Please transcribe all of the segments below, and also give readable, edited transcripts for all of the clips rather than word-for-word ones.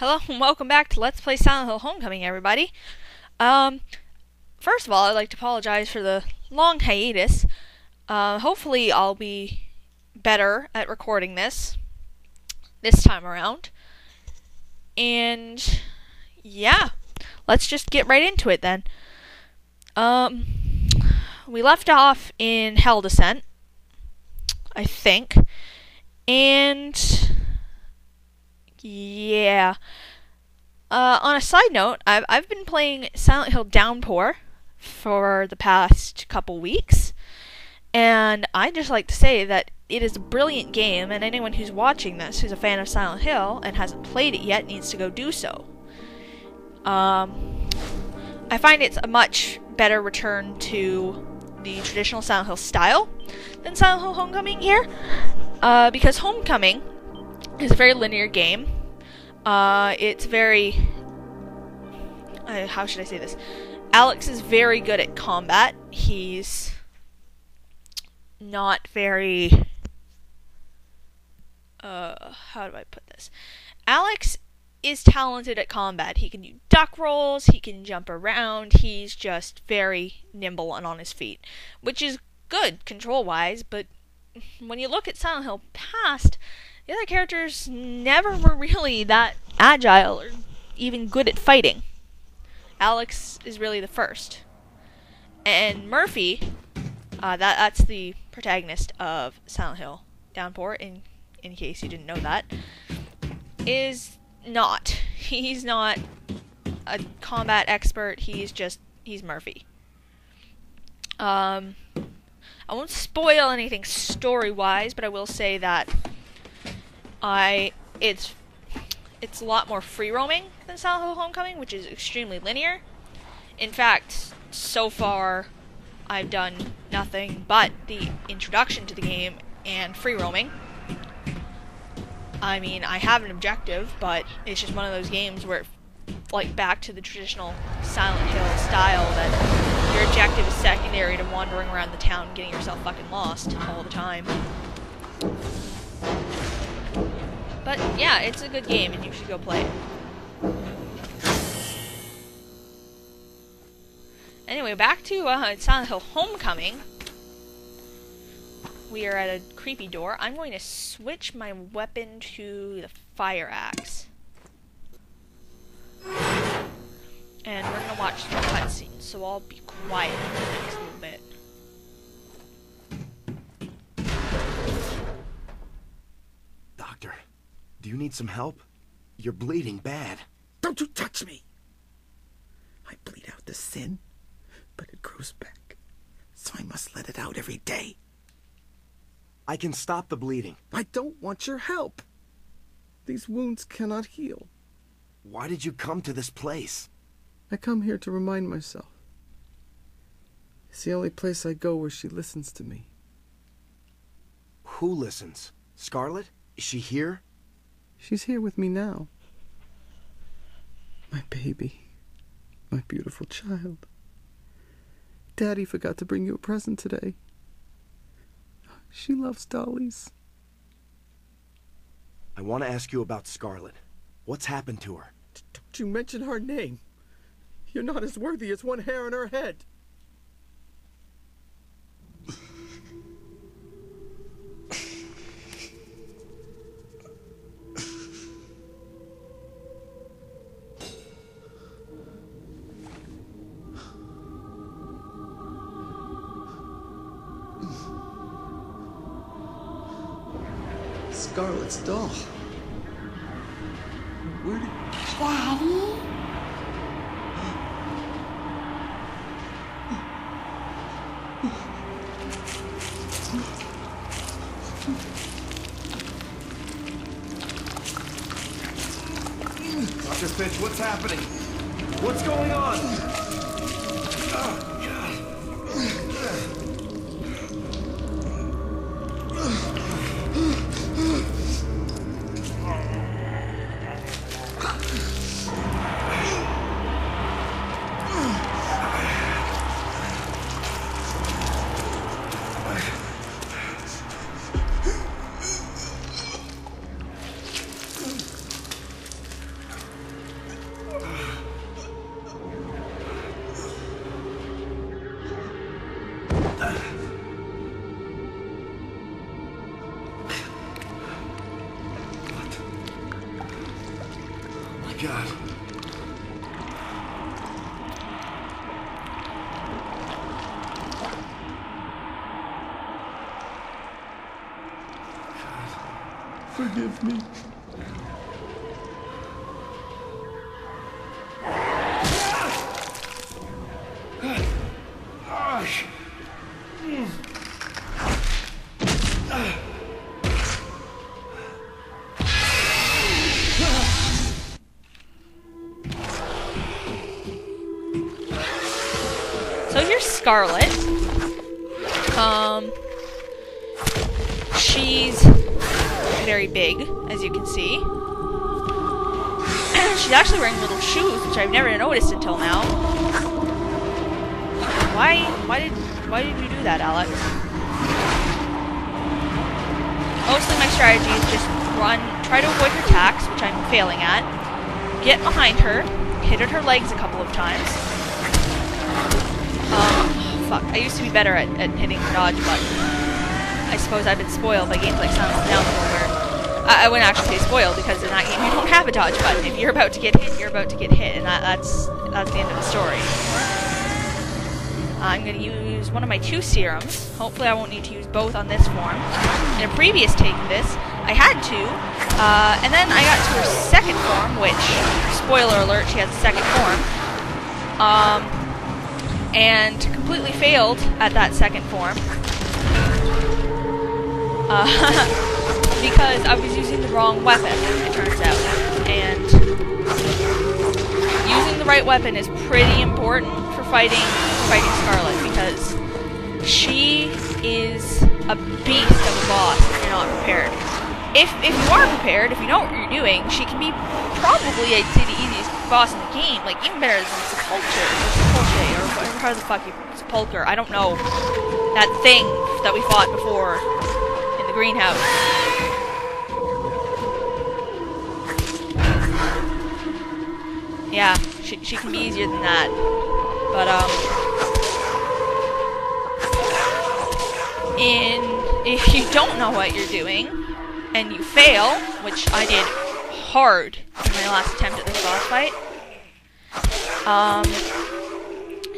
Hello and welcome back to Let's Play Silent Hill Homecoming, everybody. First of all, I'd like to apologize for the long hiatus. Hopefully I'll be better at recording this time around. And yeah, let's just get right into it then. We left off in Hell Descent, I think. And yeah. On a side note, I've been playing Silent Hill Downpour for the past couple weeks, and I'd just like to say that it is a brilliant game, and anyone who's watching this who's a fan of Silent Hill and hasn't played it yet needs to go do so. I find it's a much better return to the traditional Silent Hill style than Silent Hill Homecoming here, because Homecoming is a very linear game. It's very... how should I say this? Alex is very good at combat. He's not very... how do I put this? Alex is talented at combat. He can do duck rolls, he can jump around, he's just very nimble and on his feet. Which is good, control-wise, but when you look at Silent Hill past, the other characters never were really that agile or even good at fighting. Alex is really the first. And Murphy, that's the protagonist of Silent Hill Downpour, in case you didn't know that, is not. He's not a combat expert, he's Murphy. I won't spoil anything story-wise, but I will say that it's a lot more free-roaming than Silent Hill Homecoming, which is extremely linear. In fact, so far, I've done nothing but the introduction to the game and free-roaming. I mean, I have an objective, but it's just one of those games where, like, back to the traditional Silent Hill style, that your objective is secondary to wandering around the town getting yourself fucking lost all the time. But yeah, it's a good game and you should go play it. Anyway, back to Silent Hill Homecoming. We are at a creepy door. I'm going to switch my weapon to the fire axe. And we're going to watch some cutscenes, so I'll be quiet for the next little bit. Doctor, do you need some help? You're bleeding bad. Don't you touch me! I bleed out the sin, but it grows back. So I must let it out every day. I can stop the bleeding. I don't want your help. These wounds cannot heal. Why did you come to this place? I come here to remind myself. It's the only place I go where she listens to me. Who listens? Scarlet? Is she here? She's here with me now. My baby. My beautiful child. Daddy forgot to bring you a present today. She loves dollies. I want to ask you about Scarlet. What's happened to her? Don't you mention her name. You're not as worthy as one hair on her head. Scarlet's doll. Where did... Daddy? Dr. Finch, what's happening? What's going on? God. Forgive me. So here's Scarlet. She's very big, as you can see. She's actually wearing little shoes, which I've never noticed until now. Why did you do that, Alex? Mostly my strategy is just try to avoid her attacks, which I'm failing at. Get behind her, hit at her legs a couple of times. Fuck, I used to be better at hitting the dodge button. I suppose I've been spoiled by games like Silent Downfall, where I wouldn't actually say spoiled, because in that game you don't have a dodge button. If you're about to get hit, you're about to get hit, and that's the end of the story. I'm going to use one of my 2 serums. Hopefully I won't need to use both on this form. In a previous take of this, I had to, and then I got to her second form, which, spoiler alert, she has a second form, and completely failed at that second form. Because I was using the wrong weapon, it turns out. And using the right weapon is pretty important for fighting Scarlet, because she is a beast of a boss if you're not prepared. If you are prepared, if you know what you're doing, she can be probably, I'd say, the easiest boss in the game. Like, even better than Sepulcher, or how the fuck you... Sepulcher, I don't know. That thing that we fought before in the greenhouse. Yeah, she can be easier than that. But, if you don't know what you're doing, and you fail, which I did hard in my last attempt at this boss fight,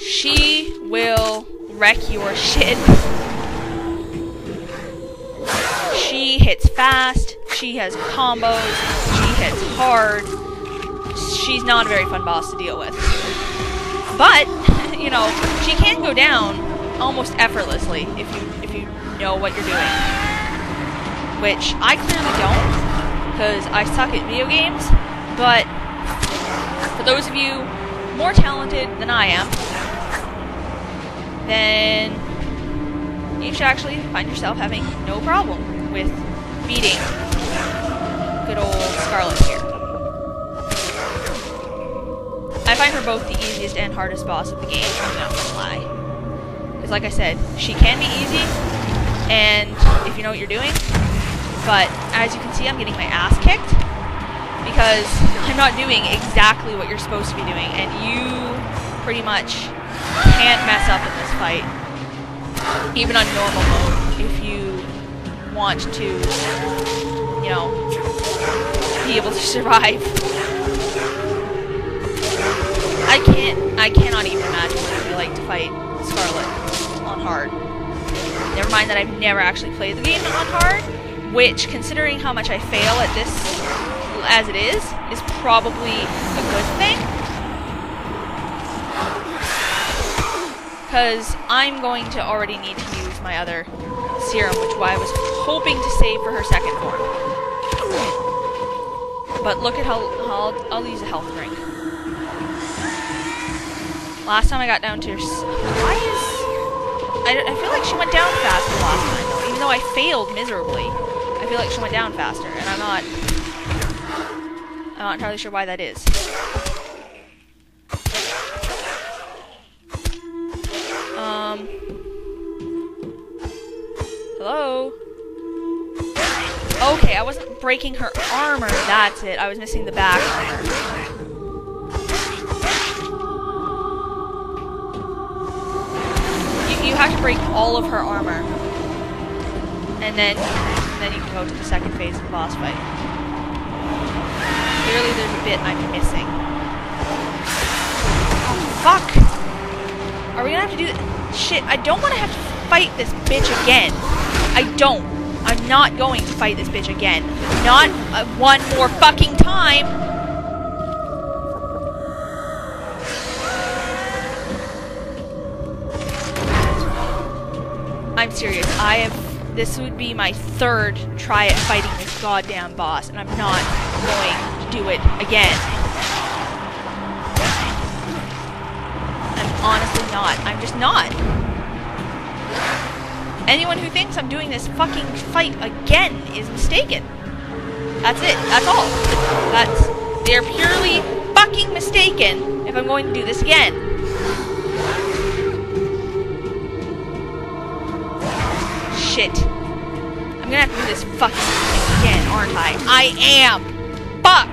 she will wreck your shit. She hits fast, she has combos, she hits hard. She's not a very fun boss to deal with. But, you know, she can go down almost effortlessly if you know what you're doing. Which I clearly don't, because I suck at video games, but for those of you more talented than I am, then you should actually find yourself having no problem with beating good old Scarlet here. I find her both the easiest and hardest boss of the game, I'm not gonna lie. Because like I said, she can be easy, and if you know what you're doing, but as you can see, I'm getting my ass kicked, because I'm not doing exactly what you're supposed to be doing, and you pretty much can't mess up in this fight, even on normal mode, if you want to, you know, be able to survive. I cannot even imagine what it would be like to fight Scarlet on hard. Never mind that I've never actually played the game on hard, which, considering how much I fail at this as it is probably a good thing. Because I'm going to already need to use my other serum, which I was hoping to save for her second form. But look at how I'll use a health drink. Last time I got down to her... I feel like she went down faster last time, though. Even though I failed miserably, I feel like she went down faster, and I'm not entirely sure why that is. Hello? Okay, I wasn't breaking her armor, that's it. I was missing the back armor. You have to break all of her armor, and then you can go to the second phase of the boss fight. Clearly there's a bit I'm missing. Oh, fuck! Are we gonna have to do that? Shit, I don't want to have to fight this bitch again. I don't. I'm not going to fight this bitch again. Not one more fucking time! I'm serious. This would be my third try at fighting this goddamn boss, and I'm not going to do it again. I'm honestly not. I'm just not. Anyone who thinks I'm doing this fucking fight again is mistaken. That's it. That's all. They're purely fucking mistaken if I'm going to do this again. Shit. I'm gonna have to do this fucking thing again, aren't I? I am! Fuck!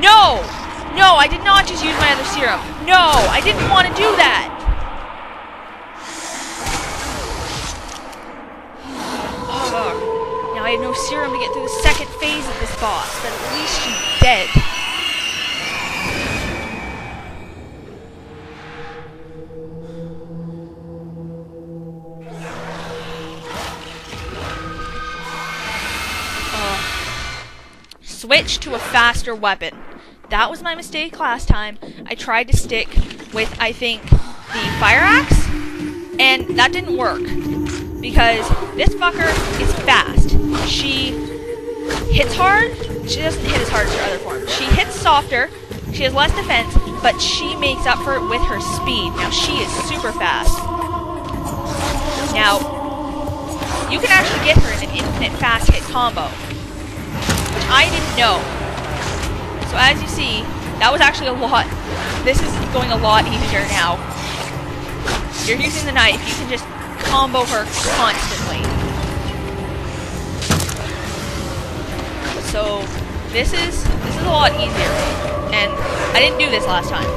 No! No, I did not just use my other serum. No! I didn't want to do that! Oh, now I have no serum to get through the second phase of this boss, but at least she's dead. Switch to a faster weapon. That was my mistake last time. I tried to stick with, I think, the fire axe, and that didn't work. Because this fucker is fast. She hits hard. She doesn't hit as hard as her other form. She hits softer. She has less defense, but she makes up for it with her speed. Now, she is super fast. Now, you can actually get her in an infinite fast hit combo, which I didn't know. So as you see, that was actually a lot. This is going a lot easier now. You're using the knife, you can just combo her constantly. So this is a lot easier. And I didn't do this last time.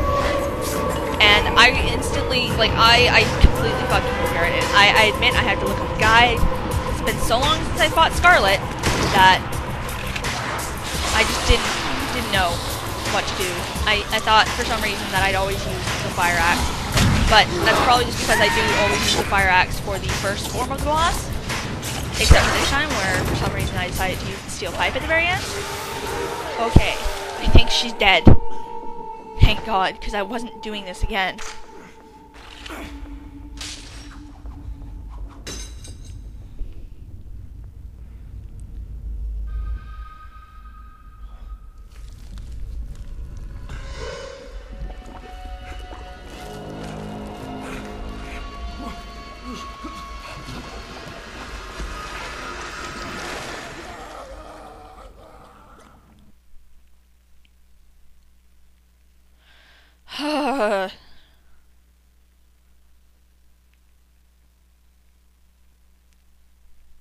And I instantly, like, I completely fucking regret it. I admit I had to look at the guide. It's been so long since I fought Scarlet that I just didn't know what to do. I thought for some reason that I'd always use the fire axe, but that's probably just because I do always use the fire axe for the first form of the boss, except for this time where for some reason I decided to use the steel pipe at the very end. Okay, I think she's dead. Thank God, because I wasn't doing this again.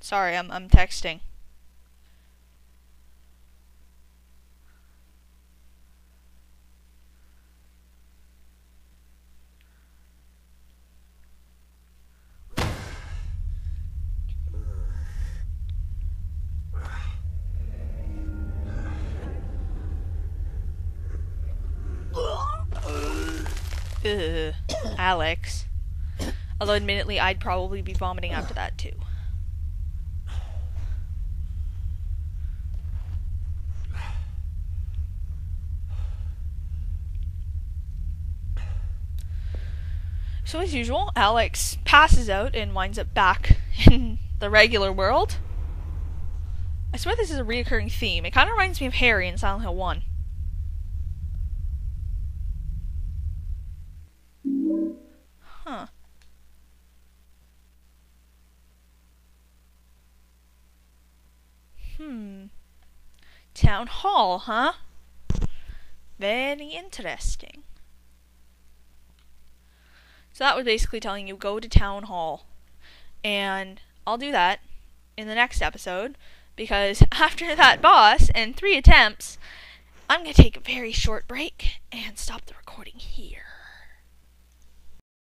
Sorry, I'm texting. Ugh, Alex. Although admittedly, I'd probably be vomiting after that too. So as usual, Alex passes out and winds up back in the regular world. I swear this is a reoccurring theme. It kind of reminds me of Harry in Silent Hill 1. Huh. Town Hall, huh? Very interesting. So that was basically telling you, go to Town Hall. And I'll do that in the next episode, because after that boss and 3 attempts, I'm going to take a very short break and stop the recording here.